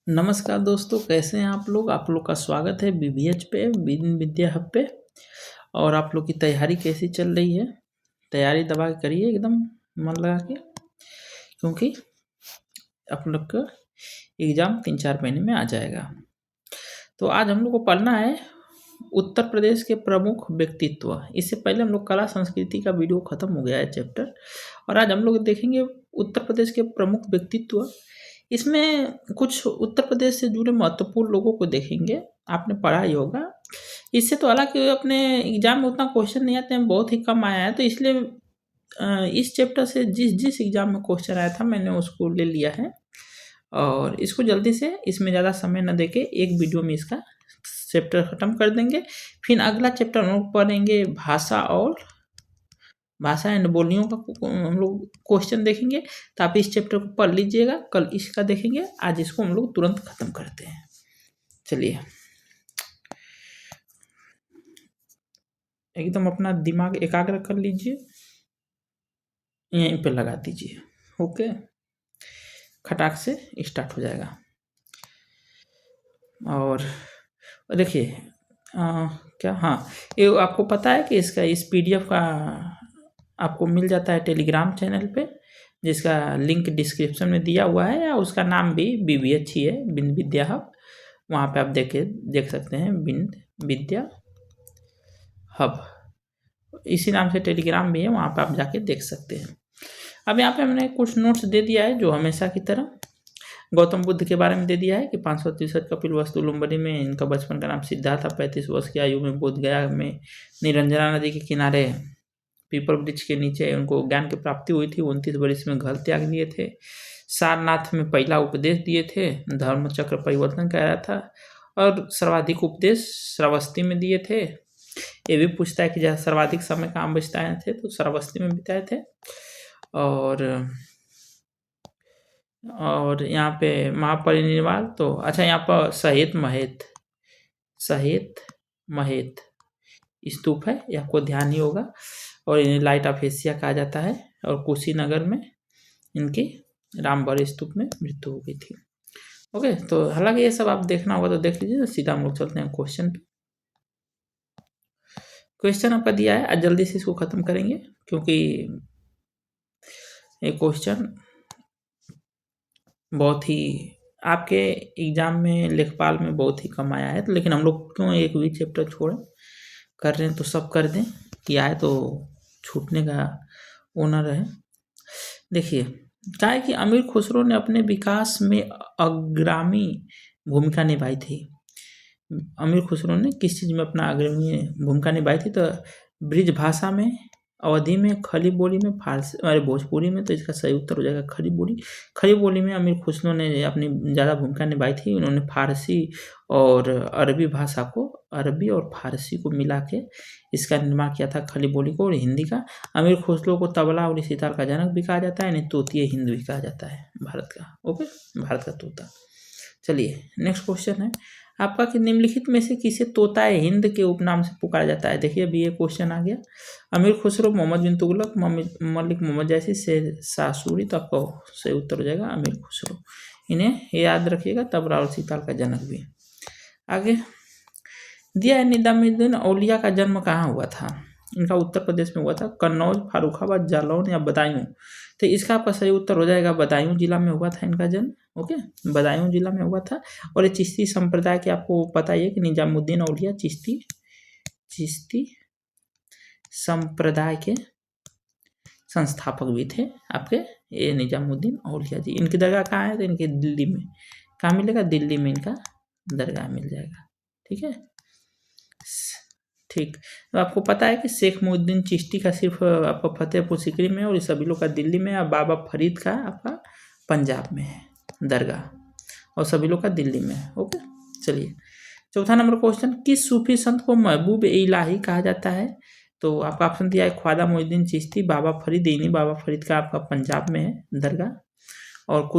नमस्कार दोस्तों, कैसे हैं आप लोग। आप लोग का स्वागत है बीबीएच पे, बिन विद्या हब पे। और आप लोग की तैयारी कैसी चल रही है। तैयारी दबा के करिए एकदम मन लगा के, क्योंकि आप लोग का एग्ज़ाम 3-4 महीने में आ जाएगा। तो आज हम लोग को पढ़ना है उत्तर प्रदेश के प्रमुख व्यक्तित्व। इससे पहले हम लोग कला संस्कृति का वीडियो ख़त्म हो गया है चैप्टर, और आज हम लोग देखेंगे उत्तर प्रदेश के प्रमुख व्यक्तित्व। इसमें कुछ उत्तर प्रदेश से जुड़े महत्वपूर्ण लोगों को देखेंगे। आपने पढ़ा ही होगा। इससे तो हालांकि अपने एग्जाम में उतना क्वेश्चन नहीं आते हैं, बहुत ही कम आया है, तो इसलिए इस चैप्टर से जिस जिस एग्जाम में क्वेश्चन आया था मैंने उसको ले लिया है, और इसको जल्दी से, इसमें ज़्यादा समय न देके एक वीडियो में इसका चैप्टर ख़त्म कर देंगे। फिर अगला चैप्टर हम लोग पढ़ेंगे भाषा एंड बोलियों का हम लोग क्वेश्चन देखेंगे। तो आप इस चैप्टर को पढ़ लीजिएगा, कल इसका देखेंगे, आज इसको हम लोग तुरंत ख़त्म करते हैं। चलिए, एकदम अपना दिमाग एकाग्र कर लीजिए, यहीं पे लगा दीजिए। ओके, खटाक से स्टार्ट हो जाएगा। और देखिए क्या, हाँ, ये आपको पता है कि इसका इस पीडीएफ का आपको मिल जाता है टेलीग्राम चैनल पे, जिसका लिंक डिस्क्रिप्शन में दिया हुआ है, या उसका नाम भी बीबीएच ही है, बिन विद्या हब। वहाँ पे आप देख सकते हैं, बिन विद्या हब, इसी नाम से टेलीग्राम भी है, वहाँ पे आप जाके देख सकते हैं। अब यहाँ पे हमने कुछ नोट्स दे दिया है, जो हमेशा की तरह गौतम बुद्ध के बारे में दे दिया है कि 563 कपिलवस्तु लुम्बिनी में इनका बचपन का नाम सिद्धार्थ था। 35 वर्ष की आयु में बोधगया में निरंजना नदी के किनारे पीपल वृक्ष के नीचे उनको ज्ञान की प्राप्ति हुई थी। 29 वर्ष में घर त्याग दिए थे। सारनाथ में पहला उपदेश दिए थे, धर्म चक्र परिवर्तन कह रहा था, और सर्वाधिक उपदेश श्रावस्ती में दिए थे। ये भी पूछता है कि जहाँ सर्वाधिक समय कहाँ बिताए थे, तो श्रावस्ती में बिताए थे। और यहाँ पे महापरिनिर्वाण, तो अच्छा, यहाँ पर सहित महेत स्तूप है, ये आपको ध्यान ही होगा, और इन्हें लाइट ऑफ एशिया कहा जाता है। और कुशीनगर में इनकी रामबड़ स्तूप में मृत्यु हो गई थी। ओके, तो हालांकि ये सब आप देखना होगा तो देख लीजिए। तो सीधा हम लोग चलते हैं क्वेश्चन पे। क्वेश्चन आपका दिया है, आज जल्दी से इसको खत्म करेंगे, क्योंकि ये क्वेश्चन बहुत ही आपके एग्जाम में लेखपाल में बहुत ही कम आया है। तो लेकिन हम लोग क्यों एक भी चैप्टर छोड़े, कर रहे हैं तो सब कर दें, कि आए तो छूटने का वो न रहे। देखिए, क्या है कि अमीर खुसरो ने अपने विकास में अग्रणी भूमिका निभाई थी। अमीर खुसरो ने किस चीज़ में अपना अग्रणी भूमिका निभाई थी, तो ब्रिज भाषा में, अवधी में, खली बोली में, फारसी, अरे भोजपुरी में, तो इसका सही उत्तर हो जाएगा खली बोली। खली बोली में अमीर खुसरो ने अपनी ज़्यादा भूमिका निभाई थी। उन्होंने फारसी और अरबी भाषा को, अरबी और फारसी को मिला के इसका निर्माण किया था, खली बोली को। और हिंदी का अमीर खुसरो को तबला और सितार का जनक भी कहा जाता है, यानी तोतीय हिंद भी कहा जाता है भारत का। ओके, भारत का तोता। चलिए, नेक्स्ट क्वेश्चन है आपका कि निम्नलिखित में से किसे तोताए हिंद के उपनाम से पुकारा जाता है। देखिए, अभी ये क्वेश्चन आ गया। अमीर खुसरो, मोहम्मद बिन तुगलक, मलिक मोहम्मद जैसी, शेर शाह सूरी, तो आपका सही उत्तर हो जाएगा अमीर खुसरो। इन्हें याद रखिएगा, तबला और सितार का जनक भी। आगे दिया है, निजामुद्दीन औलिया का जन्म कहाँ हुआ था। इनका उत्तर प्रदेश में हुआ था, कन्नौज, फर्रुखाबाद, जालौन या बदायूं। तो इसका आपका सही उत्तर हो जाएगा बदायूं जिला में हुआ था इनका जन्म। ओके, बदायूं जिला में हुआ था। और ये चिश्ती संप्रदाय के, आपको पता ही है कि निजामुद्दीन औलिया चिश्ती संप्रदाय के संस्थापक भी थे आपके, ये निजामुद्दीन औलिया जी। इनकी दरगाह कहाँ है, तो इनके दिल्ली में। कहाँ मिलेगा, दिल्ली में इनका दरगाह मिल जाएगा। ठीक है, ठीक। तो आपको पता है कि शेख मुहिद्दीन चिश्ती का सिर्फ आपका फतेहपुर सीकरी में, और सभी लोग का दिल्ली में, और बाबा फरीद का आपका पंजाब में है दरगाह, और सभी लोग का दिल्ली में है। ओके, चलिए, चौथा नंबर क्वेश्चन, किस सूफी संत को महबूब इलाही कहा जाता है। तो आपका ऑप्शन दिया है ख्वाजा मुहिद्दीन चिश्ती, बाबा फरीद। इन्हीं बाबा फरीद का आपका पंजाब में है दरगाह। और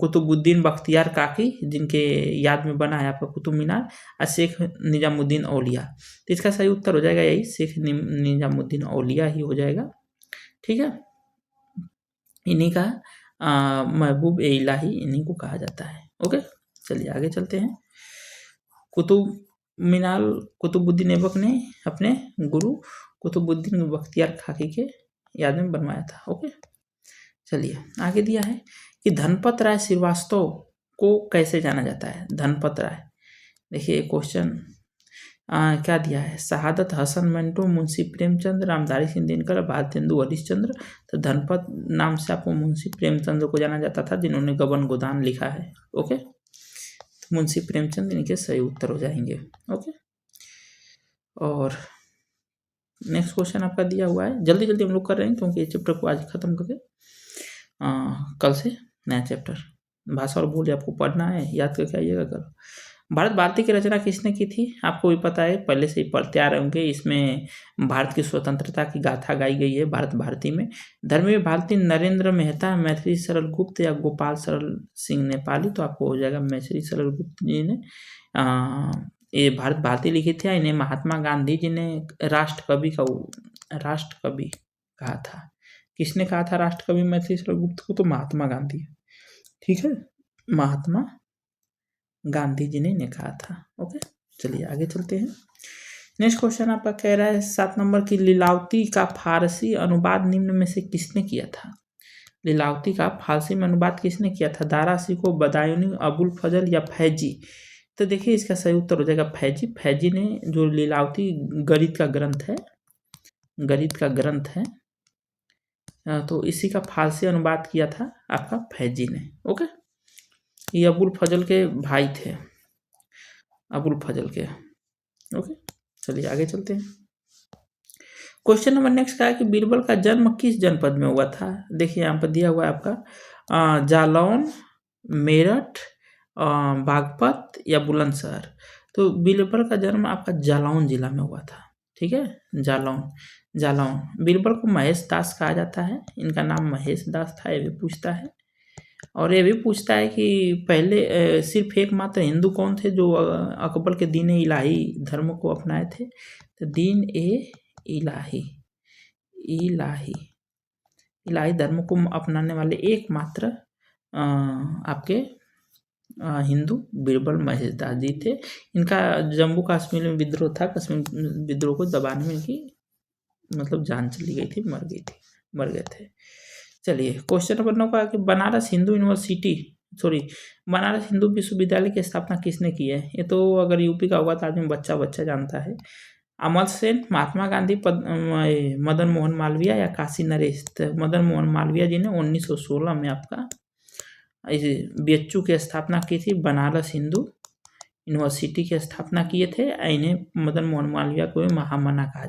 कुतुबुद्दीन बख्तियार काकी, जिनके याद में बना है आपका कुतुब मीनार, और शेख निजामुद्दीन औलिया। तो इसका सही उत्तर हो जाएगा यही, शेख निजामुद्दीन औलिया ही हो जाएगा। ठीक है, इन्हीं का महबूब इलाही इन्हीं को कहा जाता है। ओके, चलिए आगे चलते हैं। कुतुबुद्दीन ऐबक ने अपने गुरु कुतुबुद्दीन बख्तियार खाकी के याद में बनवाया था। ओके, चलिए आगे दिया है कि धनपत राय श्रीवास्तव को कैसे जाना जाता है। धनपत राय, देखिए क्वेश्चन क्या दिया है। शहादत हसन मंटो, मुंशी प्रेमचंद, रामधारी सिंह दिनकर, भारतेंदु हरिश्चंद्र। तो धनपत नाम से आपको मुंशी प्रेमचंद को जाना जाता था, जिन्होंने गबन गोदान लिखा है। ओके, तो मुंशी प्रेमचंद इनके सही उत्तर हो जाएंगे। ओके, और नेक्स्ट क्वेश्चन आपका दिया हुआ है, जल्दी जल्दी हम लोग कर रहे हैं क्योंकि ये चैप्टर को आज खत्म करके कल से नया चैप्टर भाषा और बोली आपको पढ़ना है, याद करके आइएगा कल। भारत भारती की रचना किसने की थी, आपको भी पता है, पहले से ही पढ़ते आ रहे होंगे। इसमें भारत की स्वतंत्रता की गाथा गाई गई है भारत भारती में। धर्मवीर भारती, नरेंद्र मेहता, मैथिली सरल गुप्त या गोपाल सरल सिंह नेपाली। तो आपको हो जाएगा मैथिली सरल गुप्त जी ने ये भारत भारती लिखी थी। इन्हें महात्मा गांधी जी ने राष्ट्र कवि कहा था। किसने कहा था राष्ट्र कवि मैथिली सरल गुप्त को, तो महात्मा गांधी। ठीक है, महात्मा गांधी जी ने कहा था। ओके, चलिए आगे चलते हैं। नेक्स्ट क्वेश्चन आपका कह रहा है 7 नंबर की लीलावती का फारसी अनुवाद निम्न में से किसने किया था। लीलावती का फारसी में अनुवाद किसने किया था। दारा शिकोह, बदायूनी, अबुल फजल या फैजी। तो देखिए इसका सही उत्तर हो जाएगा फैजी। फैजी ने जो लीलावती गणित का ग्रंथ है तो इसी का फारसी अनुवाद किया था आपका फैजी ने। ओके, ये अबुल फजल के भाई थे, अबुल फजल के। ओके, चलिए आगे चलते हैं। क्वेश्चन नंबर नेक्स्ट का है कि बीरबल का जन्म किस जनपद में हुआ था। देखिए यहाँ पर दिया हुआ है आपका जालौन, मेरठ, बागपत या बुलंदशहर। तो बीरबल का जन्म आपका जालौन जिला में हुआ था। ठीक है, जालौन। बीरबल को महेश दास कहा जाता है, इनका नाम महेश दास था, ये भी पूछता है। और ये भी पूछता है कि पहले सिर्फ एकमात्र हिंदू कौन थे जो अकबर के दीन इलाही धर्म को अपनाए थे। तो दीन इलाही धर्म को अपनाने वाले एकमात्र आपके हिंदू बीरबल महेश दास जी थे। इनका जम्मू कश्मीर में विद्रोह था, कश्मीर विद्रोह को दबाने में इनकी मतलब जान चली गई थी, मर गए थे। चलिए क्वेश्चन नंबर 9 का कि बनारस हिंदू विश्वविद्यालय की स्थापना किसने की है। ये तो अगर यूपी का होगा तो आदमी बच्चा जानता है। अमर सेन, महात्मा गांधी, मदन मोहन मालवीय या काशी नरेश। मदन मोहन मालवीय जी ने 1916 में आपका बीएचयू की स्थापना की थी। बनारस हिंदू यूनिवर्सिटी की स्थापना किए थे। इन्हें मदन मोहन मालवीय को महामना कहा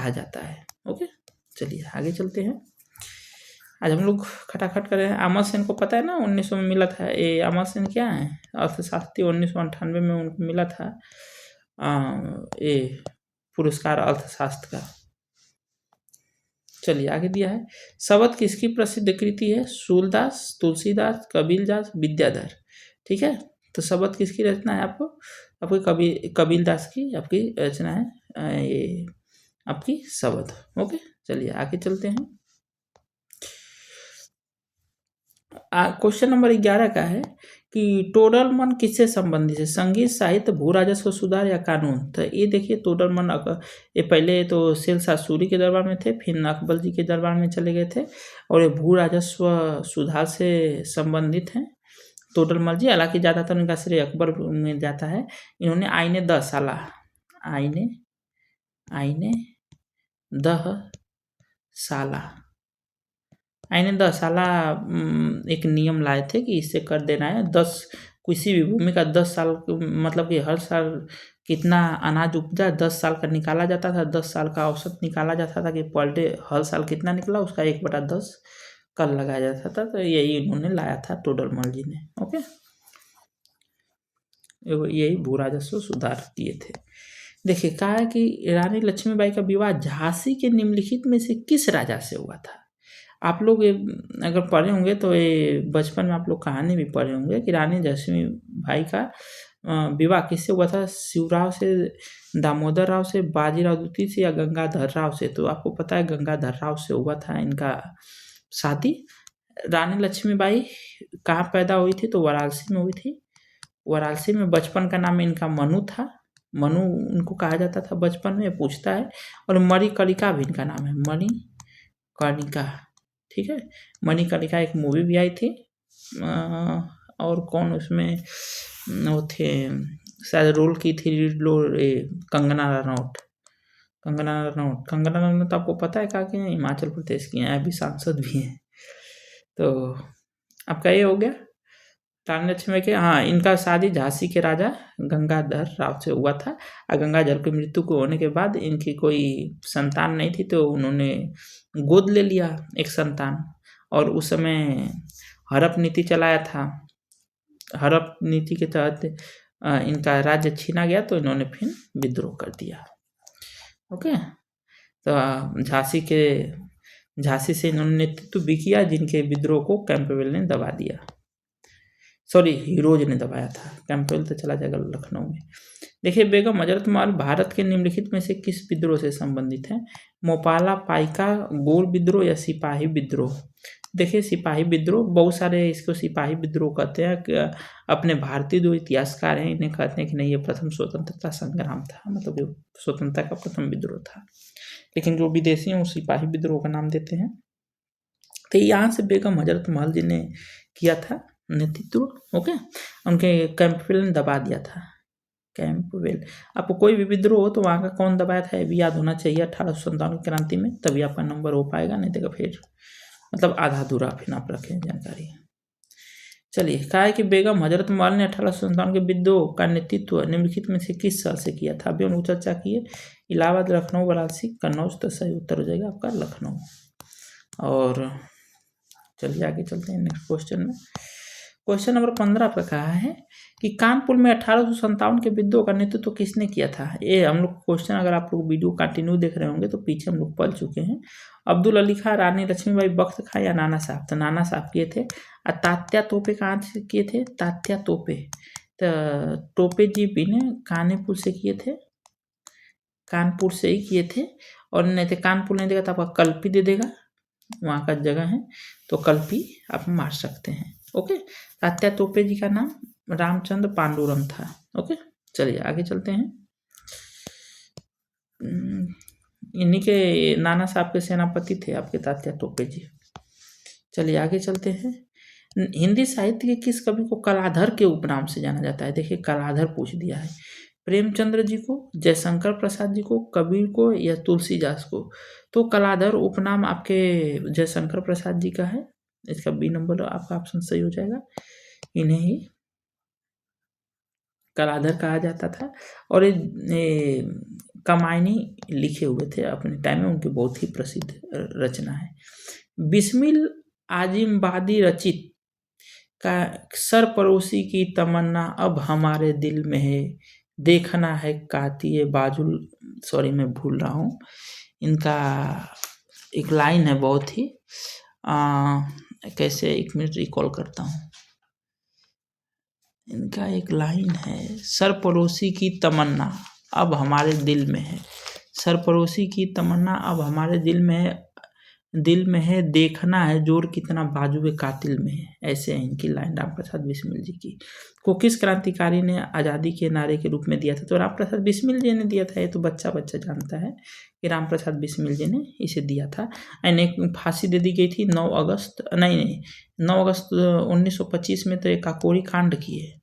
जाता है। ओके, चलिए आगे चलते हैं। आज हम लोग खटाखट कर रहे हैं। अमर सेन को पता है ना 1900 में मिला था। ये अमर सेन क्या है, अर्थशास्त्री। 1998 में उनको मिला था ये पुरस्कार अर्थशास्त्र का। चलिए आगे दिया है शबद किसकी प्रसिद्ध कृति है। सूरदास, तुलसीदास, कबीरदास, विद्याधर। ठीक है, तो शबद किसकी रचना है आपकी कबीरदास की आपकी रचना है ये आपकी शबद। ओके, चलिए आगे चलते हैं। क्वेश्चन नंबर 11 का है कि टोडरमन किससे संबंधित है। संगीत, साहित्य, भू राजस्व सुधार या कानून। तो ये देखिए टोडरमन ये पहले तो शेरशाह सूरी के दरबार में थे, फिर अकबर जी के दरबार में चले गए थे और ये भू राजस्व सुधार से संबंधित हैं टोडरमल जी। हालांकि ज़्यादातर उनका श्रेय अकबर में जाता है। इन्होंने आईने दह साला एक नियम लाए थे कि इससे कर देना है 10 किसी भी भूमि का 10 साल मतलब कि हर साल कितना अनाज उपजा 10 साल का निकाला जाता था। 10 साल का औसत निकाला जाता था कि पर डे हर साल कितना निकला उसका 1/10 कर लगाया जाता था। तो यही इन्होंने लाया था टोडरमल जी ने। ओके, यही भू राजस्व सुधार किए थे। देखिए कहा है कि रानी लक्ष्मीबाई का विवाह झांसी के निम्नलिखित में से किस राजा से हुआ था। आप लोग अगर पढ़े होंगे तो ये बचपन में आप लोग कहानी भी पढ़े होंगे कि रानी लक्ष्मीबाई का विवाह किससे हुआ था। शिवराव से, दामोदर राव से, बाजीराव द्वितीय से या गंगाधर राव से। तो आपको पता है गंगाधर राव से हुआ था इनका शादी। रानी लक्ष्मीबाई कहाँ पैदा हुई थी? तो वाराणसी में हुई थी। वाराणसी में बचपन का नाम इनका मनु था। मनु उनको कहा जाता था बचपन में, पूछता है। और मणिकर्णिका भी इनका नाम है, मणिकर्णिका। ठीक है, मणिकर्णिका एक मूवी भी आई थी। और कौन उसमें वो थे, शायद रोल की थी कंगना रनौत। कंगना रनौत आपको पता है कहाँ की हैं? हिमाचल प्रदेश की हैं, अभी सांसद भी हैं। तो आपका ये हो गया रानी लक्ष्मीबाई के। हाँ, इनका शादी झांसी के राजा गंगाधर राव से हुआ था। और गंगाधर की मृत्यु को होने के बाद इनकी कोई संतान नहीं थी, तो उन्होंने गोद ले लिया एक संतान। और उस समय हड़प नीति चलाया था। हड़प नीति के तहत इनका राज्य छीना गया, तो इन्होंने फिर विद्रोह कर दिया। ओके, तो झांसी से इन्होंने नेतृत्व भी किया, जिनके विद्रोह को कैंपबेल ने दबा दिया। सॉरी, हीरोज ने दबाया था। कैंपबेल तो चला जाएगा लखनऊ में। देखिए, बेगम हजरत महल भारत के निम्नलिखित में से किस विद्रोह से संबंधित है? मोपाला पाइका गोर विद्रोह या सिपाही विद्रोह? देखिए, सिपाही विद्रोह, बहुत सारे इसको सिपाही विद्रोह कहते हैं। अपने भारतीय जो इतिहासकार हैं इन्हें कहते हैं कि नहीं, ये प्रथम स्वतंत्रता संग्राम था, मतलब ये स्वतंत्रता का प्रथम विद्रोह था। लेकिन जो विदेशी हैं वो सिपाही विद्रोह का नाम देते हैं। तो यहाँ से बेगम हजरत महल जी ने किया था नेतृत्व। ओके, उनके कैंपबेल ने दबा दिया था। कैंपबेल, आपको कोई भी विद्रोह हो तो वहाँ का कौन दबाया था ये भी याद होना चाहिए 1857 की क्रांति में, तभी आपका नंबर हो पाएगा, नहीं तो फिर मतलब आधा अधूरा फिर आप रखें जानकारी। चलिए, कहा है कि बेगम हजरत महल ने 1857 के विद्रोह का नेतृत्व निम्नलिखित में से किस साल से किया था? अभी हम लोग चर्चा किए इलाहाबाद, लखनऊ, वाराणसी, कन्नौज। तो सही उत्तर हो जाएगा आपका लखनऊ। और चलिए आगे चलते हैं नेक्स्ट क्वेश्चन में। क्वेश्चन नंबर 15 पर कहा है कि कानपुर में 1857 के विद्रोह का नेतृत्व किसने किया था? ये हम लोग क्वेश्चन, अगर आप लोग वीडियो कंटिन्यू देख रहे होंगे तो पीछे हम लोग पढ़ चुके हैं। अब्दुल अली खां, रानी लक्ष्मीबाई, बख्त खां या नाना साहब? तो नाना साहब किए थे। और तात्या तोपे कहाँ से किए थे? तात्या तोपे तो टोपे जी भी ने कानपुर से किए थे, कानपुर से ही किए थे। और नहीं तो कानपुर नहीं देगा तो आपका कल्पी दे देगा, वहाँ का जगह है, तो कल्पी आप मार सकते हैं। ओके, तात्या तोपे जी का नाम रामचंद्र पांडुरंग था। ओके, चलिए आगे चलते हैं। इन्हीं के नाना साहब के सेनापति थे आपके तात्या तोपे जी। चलिए आगे चलते हैं। हिंदी साहित्य के किस कवि को कलाधर के उपनाम से जाना जाता है? देखिए, कलाधर पूछ दिया है। प्रेमचंद्र जी को, जयशंकर प्रसाद जी को, कबीर को या तुलसीदास को? तो कलाधर उपनाम आपके जयशंकर प्रसाद जी का है। इसका बी नंबर आपका ऑप्शन सही हो जाएगा। इन्हें ही कलाधर कहा जाता था। और ये कमायनी लिखे हुए थे अपने टाइम में, उनकी बहुत ही प्रसिद्ध रचना है। बिस्मिल आजिमबादी रचित का सरपरोसी की तमन्ना अब हमारे दिल में है, देखना है कातिए बाजुल, सॉरी मैं भूल रहा हूँ इनका एक लाइन है बहुत ही कैसे, एक मिनट रिकॉल करता हूँ। इनका एक लाइन है, सरपरोसी की तमन्ना अब हमारे दिल में है, सरपरोसी की तमन्ना अब हमारे दिल में है, देखना है जोर कितना बाजुए कातिल में है। ऐसे है इनकी लाइन राम प्रसाद बिस्मिल जी की। को किस क्रांतिकारी ने आज़ादी के नारे के रूप में दिया था? तो राम प्रसाद बिस्मिल जी ने दिया था। ये तो बच्चा जानता है कि राम प्रसाद बिस्मिल जी ने इसे दिया था। इन्हें फांसी दे दी गई थी 9 अगस्त 1925 में। तो एक काकोरी कांड किए।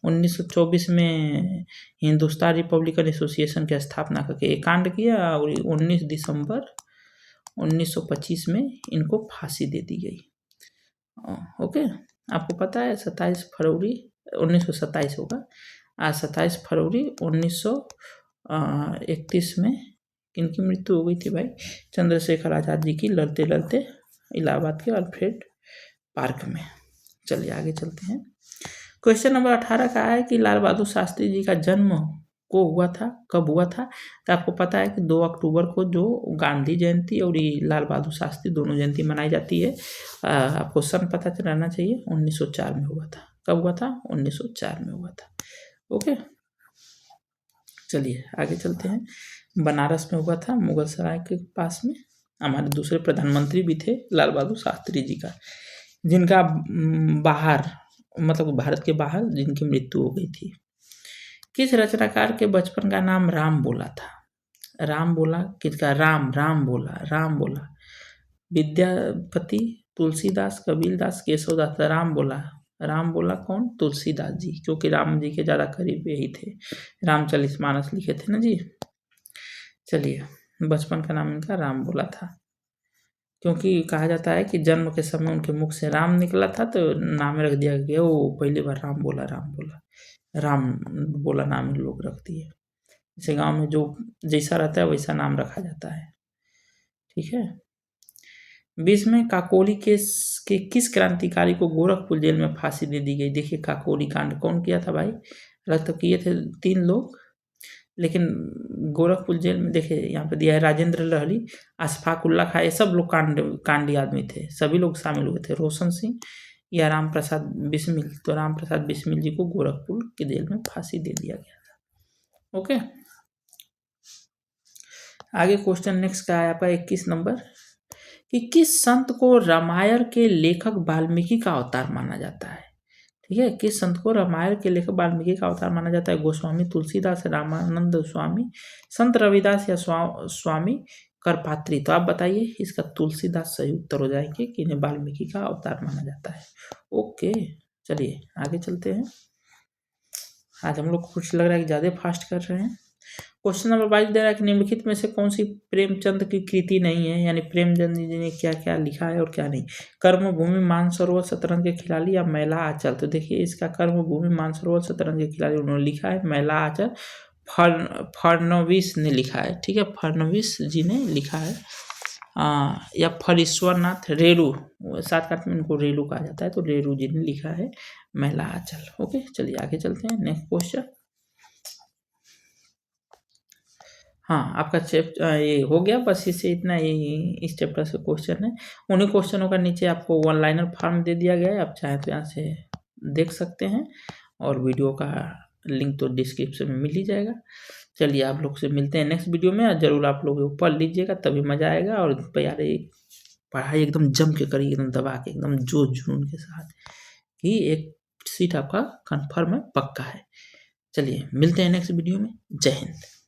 1924 में हिंदुस्तान रिपब्लिकन एसोसिएशन की स्थापना करके एक कांड किया, और 19 दिसंबर 1925 में इनको फांसी दे दी गई। ओके, आपको पता है 27 फरवरी 1927 होगा। आज 27 फरवरी 1931 में किनकी मृत्यु हो गई थी भाई? चंद्रशेखर आज़ाद जी की, लड़ते लड़ते इलाहाबाद के अल्फ्रेड पार्क में। चलिए आगे चलते हैं। क्वेश्चन नंबर 18 का है कि लाल बहादुर शास्त्री जी का जन्म को हुआ था, कब हुआ था? तो आपको पता है कि 2 अक्टूबर को जो गांधी जयंती और लाल बहादुर शास्त्री दोनों जयंती मनाई जाती है। आपको सन पता रहना चाहिए। 1904 में हुआ था। कब हुआ था? 1904 में हुआ था। ओके, चलिए आगे चलते हैं। बनारस में हुआ था, मुगल सराय के पास में। हमारे दूसरे प्रधानमंत्री भी थे लाल बहादुर शास्त्री जी का। जिनका बाहर मतलब भारत के बाहर जिनकी मृत्यु हो गई थी। किस रचनाकार के बचपन का नाम राम बोला था? राम बोला किसका? राम बोला विद्यापति, तुलसीदास, कबीरदास, केशवदास। राम बोला कौन? तुलसीदास जी, क्योंकि राम जी के ज़्यादा करीब यही थे। रामचरितमानस लिखे थे ना जी। चलिए, बचपन का नाम इनका राम बोला था, क्योंकि कहा जाता है कि जन्म के समय उनके मुख से राम निकला था, तो नाम रख दिया गया वो पहली बार राम बोला राम बोला नाम लोग रख दिए। जैसे गांव में जो जैसा रहता है वैसा नाम रखा जाता है। ठीक है। 20 काकोरी के किस क्रांतिकारी को गोरखपुर जेल में फांसी दे दी गई? देखिए, काकोरी कांड कौन किया था भाई? अलग तो किए थे 3 लोग, लेकिन गोरखपुर जेल में देखिए यहाँ पे दिया है राजेंद्र लहरी, अशफाक उल्ला खां, ये सब लोग कांडी आदमी थे, सभी लोग शामिल हुए थे। रोशन सिंह या राम प्रसाद बिस्मिल, तो राम प्रसाद बिस्मिल जी को गोरखपुर के जेल में फांसी दे दिया गया था। ओके, आगे क्वेश्चन नेक्स्ट का है आपका 21 नंबर, कि किस संत को रामायण के लेखक वाल्मीकि का अवतार माना जाता है? ठीक है, किस संत को रामायण के लेखक वाल्मीकि का अवतार माना जाता है? गोस्वामी तुलसीदास, रामानंद स्वामी, संत रविदास या स्वामी करपात्री। तो आप बताइए, इसका तुलसीदास सही उत्तर हो जाएंगे कि इन्हें वाल्मीकि का अवतार माना जाता है। ओके, चलिए आगे चलते हैं। आज हम लोग कुछ लग रहा है कि ज़्यादा फास्ट कर रहे हैं। क्वेश्चन नंबर 22 दे रहा है कि निम्नलिखित में से कौन सी प्रेमचंद की कृति नहीं है, यानी प्रेमचंद जी ने क्या क्या लिखा है और क्या नहीं। कर्मभूमि, मानसरोवर, शतरंज के खिलाड़ी या मैला आंचल। तो देखिए, इसका कर्मभूमि, मानसरोवर, शतरंज के खिलाड़ी उन्होंने लिखा है। मैला आंचल फडणवीस ने लिखा है। ठीक है, फडणवीस जी ने लिखा है। या फरीश्वरनाथ रेरू, शॉर्टकट में इनको रेरू कहा जाता है, तो रेरू जी ने लिखा है मैला आंचल। ओके, चलिए आगे चलते हैं। Next question. हाँ, आपका ये हो गया, बस इससे इतना ही इस चैप्टर से क्वेश्चन है। उन्हीं क्वेश्चनों का नीचे आपको वन लाइनर फॉर्म दे दिया गया है, आप चाहें तो यहाँ से देख सकते हैं, और वीडियो का लिंक तो डिस्क्रिप्शन में मिल ही जाएगा। चलिए, आप लोग से मिलते हैं नेक्स्ट वीडियो में, और ज़रूर आप लोग पढ़ लीजिएगा, तभी मज़ा आएगा। और यार पढ़ाई एकदम जम के करिए, एकदम दबा के, एकदम जोश जुनून के साथ, कि एक सीट आपका कन्फर्म है, पक्का है। चलिए मिलते हैं नेक्स्ट वीडियो में। जय हिंद।